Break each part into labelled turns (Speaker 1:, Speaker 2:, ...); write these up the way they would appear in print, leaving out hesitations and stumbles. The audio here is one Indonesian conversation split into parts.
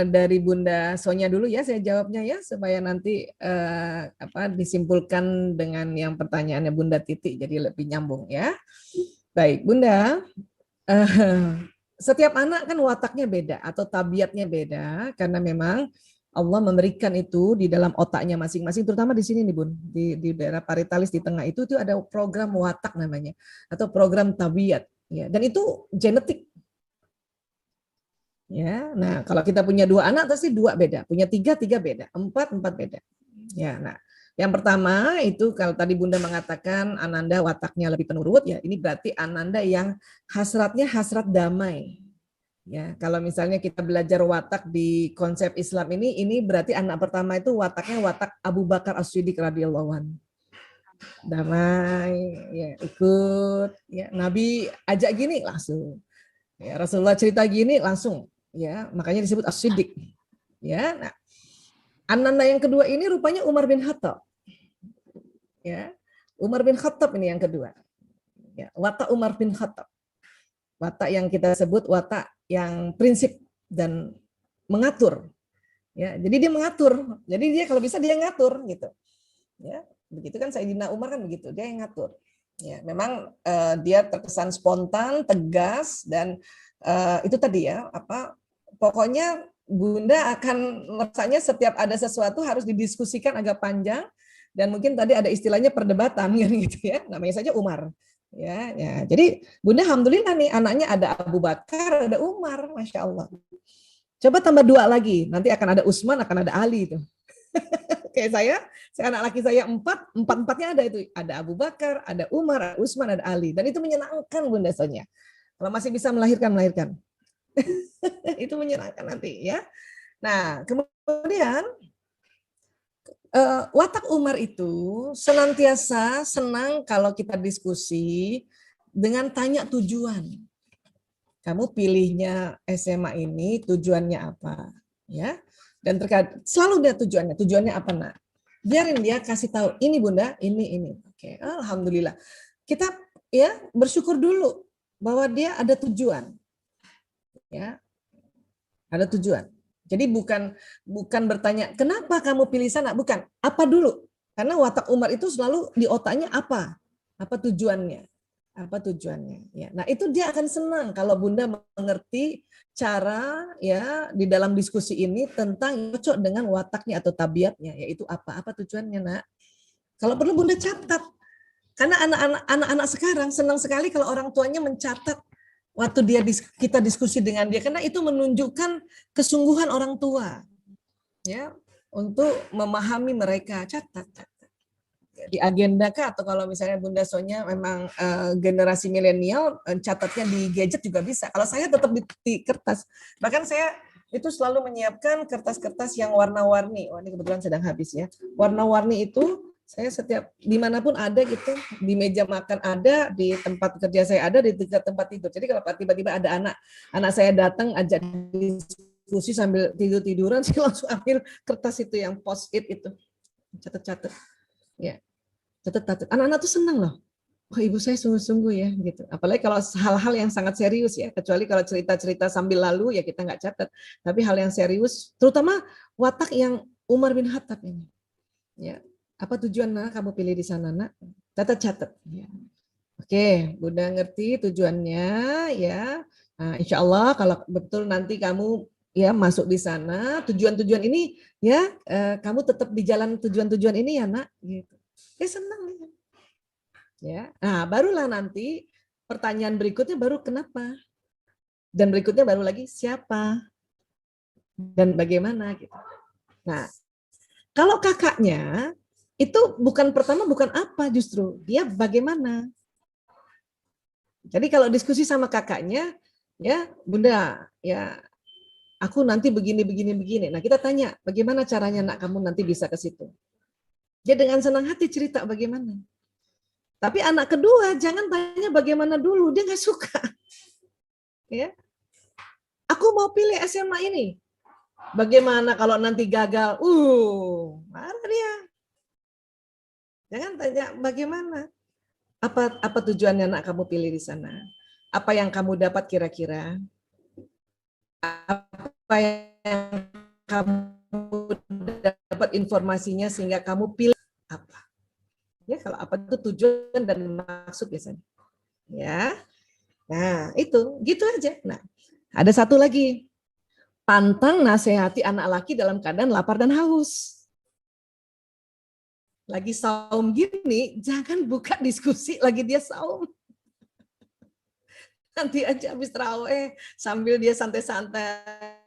Speaker 1: dari Bunda Sonya dulu ya, saya jawabnya ya, supaya nanti disimpulkan dengan yang pertanyaannya Bunda Titi, jadi lebih nyambung ya. Baik, Bunda, setiap anak kan wataknya beda atau tabiatnya beda, karena memang Allah memberikan itu di dalam otaknya masing-masing, terutama di sini nih Bun, di daerah paritalis di tengah itu ada program watak namanya, atau program tabiat, ya, dan itu genetik. Ya, nah kalau kita punya 2 anak pasti 2 beda, punya 3 beda, 4 beda. Ya, nah yang pertama itu kalau tadi Bunda mengatakan Ananda wataknya lebih penurut, ya ini berarti Ananda yang hasratnya hasrat damai. Ya, kalau misalnya kita belajar watak di konsep Islam ini berarti anak pertama itu wataknya watak Abu Bakar As-Siddiq radhiyallahu anhu. Damai, ya ikut, ya Nabi ajak gini langsung. Ya, Rasulullah cerita gini langsung, ya makanya disebut as-siddiq. Ya, nah, ananda yang kedua ini rupanya Umar bin Khattab. Ya, Umar bin Khattab ini yang kedua. Ya, watak Umar bin Khattab. Watak yang kita sebut watak yang prinsip dan mengatur. Ya, jadi dia mengatur. Jadi dia kalau bisa dia ngatur gitu. Ya, begitu kan Sayyidina Umar kan begitu, dia yang ngatur. Ya, memang dia terkesan spontan, tegas dan itu tadi ya, pokoknya Bunda akan rasanya setiap ada sesuatu harus didiskusikan agak panjang dan mungkin tadi ada istilahnya perdebatan kan gitu ya, namanya saja Umar. Ya, ya. Jadi Bunda alhamdulillah nih anaknya ada Abu Bakar, ada Umar, Masya Allah. Coba tambah 2 lagi, nanti akan ada Utsman, akan ada Ali tuh. Kayak saya anak laki saya 4-empatnya ada itu. Ada Abu Bakar, ada Umar, ada Utsman, ada Ali. Dan itu menyenangkan Bunda Sonya. Kalau masih bisa melahirkan. Itu menyenangkan nanti ya. Nah, kemudian watak Umar itu senantiasa senang kalau kita diskusi dengan tanya tujuan. Kamu pilihnya SMA ini tujuannya apa? Ya. Dan selalu dia tujuannya apa nak? Biarin dia kasih tahu ini Bunda, ini. Oke, alhamdulillah. Kita ya bersyukur dulu bahwa dia ada tujuan. Ya, ada tujuan. Jadi bukan bertanya kenapa kamu pilih sana, bukan. Apa dulu? Karena watak Umar itu selalu di otaknya apa? Apa tujuannya? Apa tujuannya? Ya. Nah, itu dia akan senang kalau Bunda mengerti cara ya di dalam diskusi ini tentang cocok dengan wataknya atau tabiatnya, yaitu apa tujuannya, Nak. Kalau perlu Bunda catat. Karena anak-anak sekarang senang sekali kalau orang tuanya mencatat waktu kita diskusi dengan dia, karena itu menunjukkan kesungguhan orang tua ya untuk memahami mereka. Catat di agenda kah, atau kalau misalnya Bunda Sonya memang generasi milenial, catatnya di gadget juga bisa. Kalau saya tetap di kertas, bahkan saya itu selalu menyiapkan kertas-kertas yang warna-warni. Ini kebetulan sedang habis ya. Warna-warni itu saya setiap dimanapun ada gitu, di meja makan ada, di tempat kerja saya ada, di dekat tempat tidur. Jadi kalau tiba-tiba ada anak saya datang ajak diskusi sambil tiduran, saya langsung ambil kertas itu yang post-it itu, catat-catat. Ya, catat. Anak-anak tuh senang loh. Oh, ibu saya sungguh-sungguh ya gitu. Apalagi kalau hal-hal yang sangat serius ya. Kecuali kalau cerita-cerita sambil lalu ya kita nggak catat. Tapi hal yang serius, terutama watak yang Umar bin Khattab ini. Ya, apa tujuan nak kamu pilih di sana nak? Catat. Ya. Oke, Bunda ngerti tujuannya ya. Nah, insya Allah kalau betul nanti kamu ya masuk di sana, tujuan-tujuan ini ya kamu tetap di jalan tujuan-tujuan ini ya nak. Gitu. Senang ya. Nah, barulah nanti pertanyaan berikutnya baru kenapa, dan berikutnya baru lagi siapa dan bagaimana gitu. Nah, kalau kakaknya itu bukan pertama, bukan apa, justru dia bagaimana. Jadi kalau diskusi sama kakaknya, ya Bunda, ya aku nanti begini. Nah kita tanya, bagaimana caranya nak kamu nanti bisa ke situ. Dia dengan senang hati cerita bagaimana. Tapi anak kedua jangan tanya bagaimana dulu, dia nggak suka. Ya, aku mau pilih SMA ini. Bagaimana kalau nanti gagal? Marah dia. Jangan tanya bagaimana. Apa tujuannya nak kamu pilih di sana? Apa yang kamu dapat kira-kira? Apa yang yang kamu dapat informasinya sehingga kamu pilih apa. Ya, kalau apa itu tujuan dan maksud biasanya. Ya. Nah, itu gitu aja. Nah, ada satu lagi. Pantang nasihati anak laki dalam keadaan lapar dan haus. Lagi saum gini, jangan buka diskusi lagi dia saum. Nanti aja habis terawih sambil dia santai-santai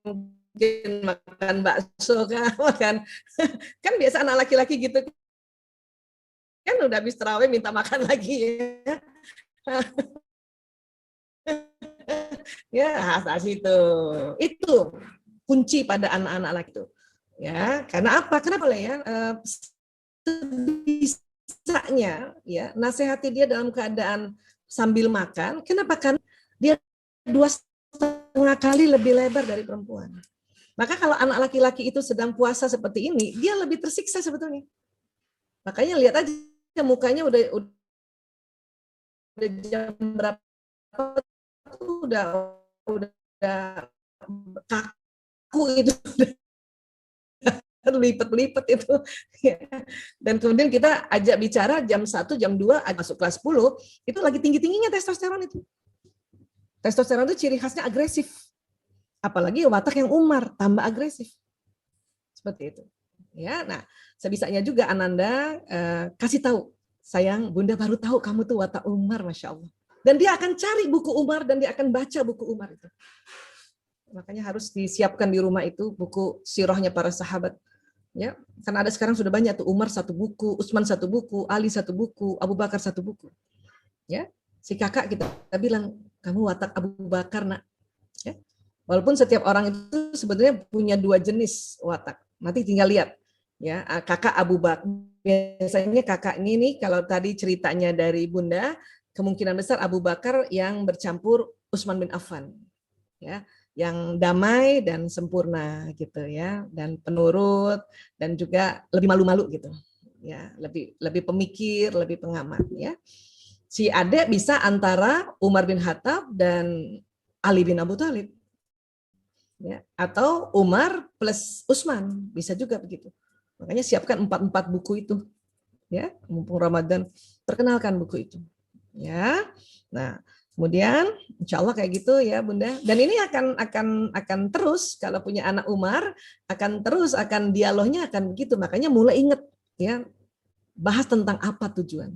Speaker 1: mungkin makan bakso kan kan biasa anak laki-laki gitu kan udah habis terawih minta makan lagi ya. Ya, asal itu kunci pada anak-anak laki itu. Ya, karena apa? Kenapa boleh ya? Bisanya ya nasihati dia dalam keadaan sambil makan. Kenapa? Kan dia 2,5 kali lebih lebar dari perempuan. Maka kalau anak laki-laki itu sedang puasa seperti ini, dia lebih tersiksa sebetulnya. Makanya lihat aja mukanya udah jam berapa udah kaku itu lipet-lipet itu. Dan kemudian kita ajak bicara jam 1, jam 2, masuk kelas 10, itu lagi tinggi-tingginya testosteron itu. Testosteron itu ciri khasnya agresif. Apalagi watak yang umar, tambah agresif. Seperti itu. Ya, nah, sebisanya juga Ananda kasih tahu, sayang, Bunda baru tahu kamu tuh watak umar, Masya Allah. Dan dia akan cari buku Umar dan dia akan baca buku Umar itu. Makanya harus disiapkan di rumah itu buku sirahnya para sahabat. Ya, karena ada sekarang sudah banyak tuh, Umar 1 buku, Utsman 1 buku, Ali 1 buku, Abu Bakar 1 buku. Ya, si kakak kita bilang, kamu watak Abu Bakar nak. Ya. Walaupun setiap orang itu sebetulnya punya 2 jenis watak. Nanti tinggal lihat. Ya, kakak Abu Bakar. Biasanya kakaknya ini kalau tadi ceritanya dari Bunda, kemungkinan besar Abu Bakar yang bercampur Utsman bin Affan. Ya, yang damai dan sempurna gitu ya, dan penurut dan juga lebih malu-malu gitu. Ya, lebih pemikir, lebih pengamat ya. Si adek bisa antara Umar bin Khattab dan Ali bin Abu Thalib. Ya, atau Umar plus Utsman, bisa juga begitu. Makanya siapkan 4 buku itu. Ya, mumpung Ramadan, perkenalkan buku itu. Ya. Nah, kemudian insya Allah kayak gitu ya Bunda. Dan ini akan terus kalau punya anak Umar akan dialognya akan begitu. Makanya mulai ingat ya, bahas tentang apa tujuan.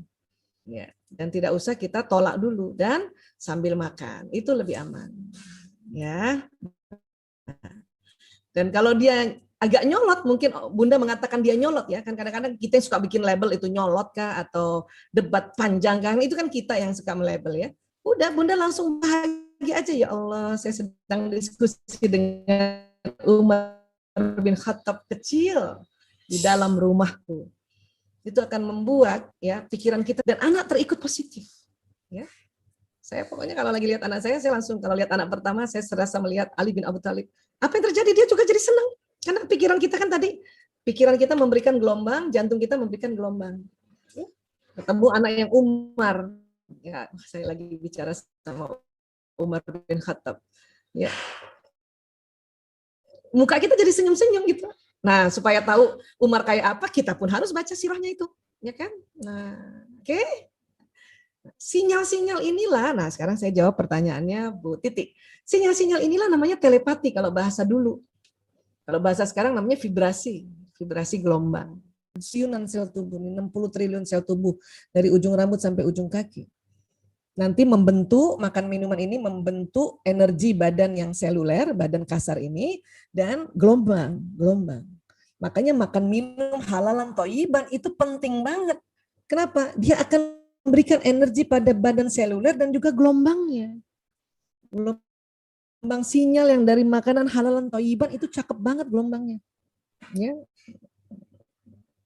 Speaker 1: Ya, dan tidak usah kita tolak dulu dan sambil makan. Itu lebih aman. Ya. Dan kalau dia agak nyolot, mungkin Bunda mengatakan dia nyolot ya, kan kadang-kadang kita suka bikin label itu nyolot kah atau debat panjang kan, itu kan kita yang suka melabel ya. Udah Bunda langsung bahagia aja, ya Allah saya sedang diskusi dengan Umar bin Khattab kecil di dalam rumahku. Itu akan membuat ya pikiran kita dan anak terikut positif. Ya. Saya pokoknya kalau lagi lihat anak saya langsung kalau lihat anak pertama saya serasa melihat Ali bin Abu Thalib. Apa yang terjadi? Dia juga jadi senang. Karena pikiran kita kan tadi, pikiran kita memberikan gelombang, jantung kita memberikan gelombang. Ya. Ketemu anak yang Umar. Ya, saya lagi bicara sama Umar bin Khattab. Ya. Muka kita jadi senyum-senyum gitu. Nah, supaya tahu Umar kayak apa, kita pun harus baca sirahnya itu. Ya kan? Nah, oke. Sinyal-sinyal inilah, nah sekarang saya jawab pertanyaannya Bu Titik. Sinyal-sinyal inilah namanya telepati kalau bahasa dulu. Kalau bahasa sekarang namanya vibrasi, vibrasi gelombang. Siunan sel tubuh, 60 triliun sel tubuh dari ujung rambut sampai ujung kaki. Nanti membentuk, makan minuman ini membentuk energi badan yang seluler, badan kasar ini, dan gelombang. Makanya makan minum halalan toyiban itu penting banget. Kenapa? Dia akan memberikan energi pada badan seluler dan juga gelombangnya. Gelombang sinyal yang dari makanan halalan toyiban itu cakep banget gelombangnya. Ya.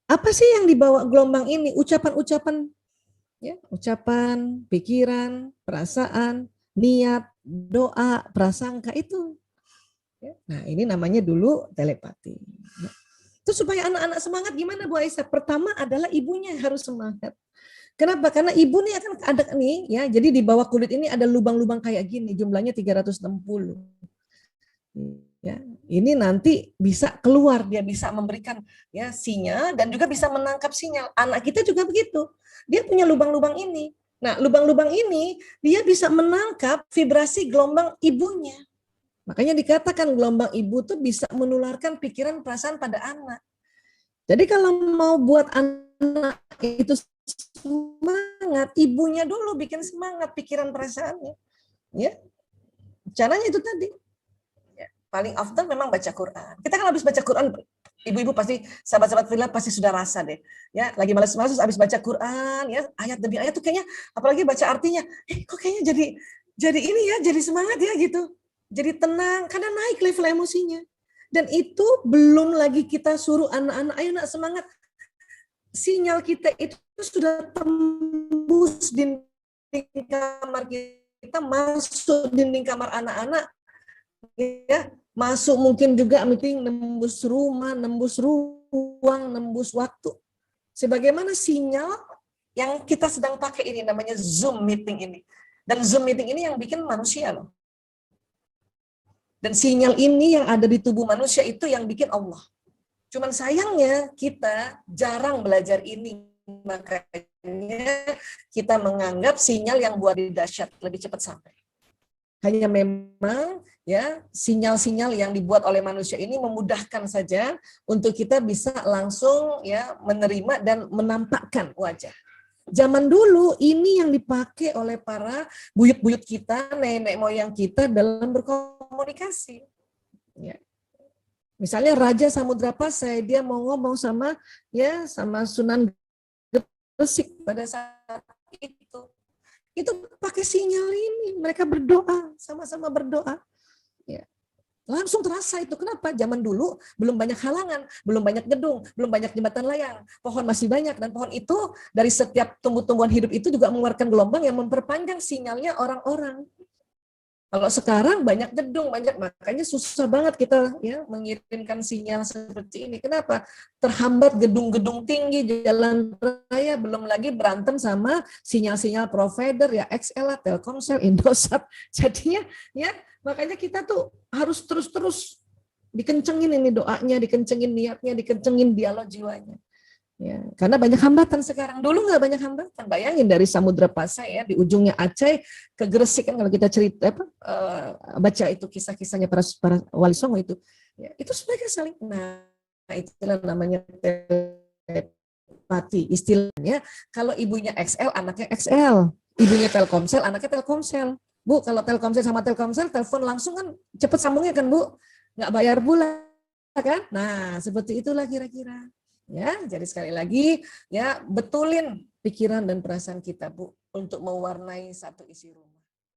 Speaker 1: Apa sih yang dibawa gelombang ini? Ucapan-ucapan, ya, ucapan, pikiran, perasaan, niat, doa, prasangka itu. Ya. Nah ini namanya dulu telepati. Terus supaya anak-anak semangat gimana Bu Aisyah? Pertama adalah ibunya harus semangat. Kenapa? Karena ibu nih akan ada nih ya. Jadi di bawah kulit ini ada lubang-lubang kayak gini, jumlahnya 360. Ya, ini nanti bisa keluar, dia bisa memberikan ya sinyal dan juga bisa menangkap sinyal. Anak kita juga begitu, dia punya lubang-lubang ini. Nah, lubang-lubang ini dia bisa menangkap vibrasi gelombang ibunya. Makanya dikatakan gelombang ibu tuh bisa menularkan pikiran perasaan pada anak. Jadi kalau mau buat anak itu semangat, ibunya dulu bikin semangat pikiran perasaannya. Ya, caranya itu tadi. Paling often memang baca Quran. Kita kan habis baca Quran, ibu-ibu pasti, sahabat-sahabat Villa pasti sudah rasa deh. Ya, lagi malas-malas habis baca Quran, ya ayat demi ayat tuh kayaknya, apalagi baca artinya, kok kayaknya jadi ini ya, jadi semangat ya gitu. Jadi tenang, karena naik level emosinya. Dan itu belum lagi kita suruh anak-anak, ayo nak semangat. Sinyal kita itu sudah tembus dinding kamar kita, masuk dinding kamar anak-anak, ya, masuk mungkin juga meeting, nembus rumah, nembus ruang, nembus waktu. Sebagaimana sinyal yang kita sedang pakai ini namanya Zoom meeting ini. Dan Zoom meeting ini yang bikin manusia loh. Dan sinyal ini yang ada di tubuh manusia itu yang bikin Allah. Cuman sayangnya kita jarang belajar ini. Makanya kita menganggap sinyal yang buat dahsyat lebih cepat sampai. Hanya memang ya sinyal-sinyal yang dibuat oleh manusia ini memudahkan saja untuk kita bisa langsung ya menerima dan menampakkan wajah. Zaman dulu ini yang dipakai oleh para buyut-buyut kita, nenek moyang kita dalam berkomunikasi. Ya. Misalnya Raja Samudra Pasai, dia mau ngomong sama Sunan Gresik pada saat itu pakai sinyal ini, mereka berdoa, sama-sama berdoa. Ya. Langsung terasa itu. Kenapa? Zaman dulu belum banyak halangan, belum banyak gedung, belum banyak jembatan layang, pohon masih banyak, dan pohon itu dari setiap tumbuh-tumbuhan hidup itu juga mengeluarkan gelombang yang memperpanjang sinyalnya orang-orang. Kalau sekarang banyak gedung, makanya susah banget kita ya mengirimkan sinyal seperti ini. Kenapa? Terhambat gedung-gedung tinggi, jalan raya, belum lagi berantem sama sinyal-sinyal provider ya, XL, Telkomsel, Indosat. Jadinya ya makanya kita tuh harus terus-terus dikencengin ini doanya, dikencengin niatnya, dikencengin dialog jiwanya. Ya, karena banyak hambatan sekarang. Dulu nggak banyak hambatan. Bayangin dari Samudra Pasai ya di ujungnya Aceh ke Gresik kan kalau kita cerita baca itu kisah-kisahnya para wali songo itu. Ya, itu sebagai saling. Nah, itulah namanya telepati. Istilahnya kalau ibunya XL, anaknya XL. Ibunya Telkomsel, anaknya Telkomsel. Bu, kalau Telkomsel sama Telkomsel telepon langsung kan cepet sambungnya kan, Bu. Nggak bayar bulan kan? Nah, seperti itulah kira-kira. Ya, jadi sekali lagi ya betulin pikiran dan perasaan kita, Bu, untuk mewarnai satu isi rumah.